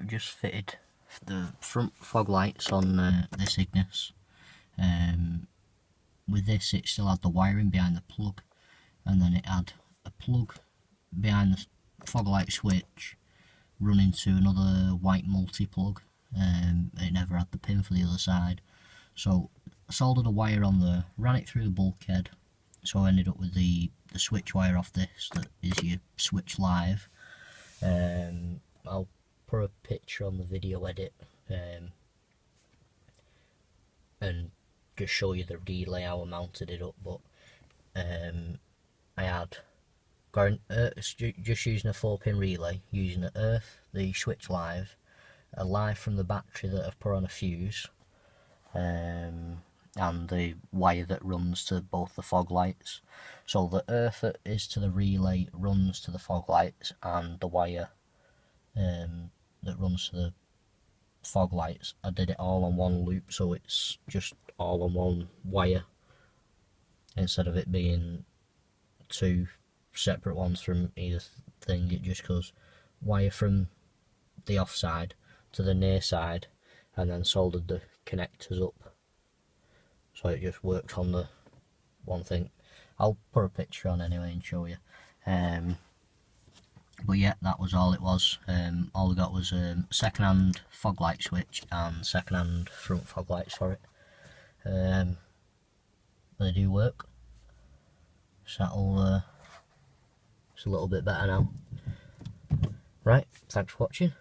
I've just fitted the front fog lights on this Ignis. With this it still had the wiring behind the plug, and then it had a plug behind the fog light switch running to another white multi-plug. It never had the pin for the other side, so I soldered a wire on there, ran it through the bulkhead, so I ended up with the switch wire off this that is your switch live. I'll put a picture on the video edit and just show you the relay how I mounted it up, but I had just using a 4-pin relay, using the earth, the switch live, a live from the battery that I've put on a fuse, and the wire that runs to both the fog lights. So the earth that is to the relay runs to the fog lights, and the wire that runs to the fog lights, I did it all on one loop, so it's just all on one wire instead of it being two separate ones from either thing. It just goes wire from the off side to the near side, and then soldered the connectors up, so it just works on the one thing. I'll put a picture on anyway and show you. But yeah, that was all it was. All we got was second-hand fog light switch and second-hand front fog lights for it. They do work, so that'll it's a little bit better now. Right, thanks for watching.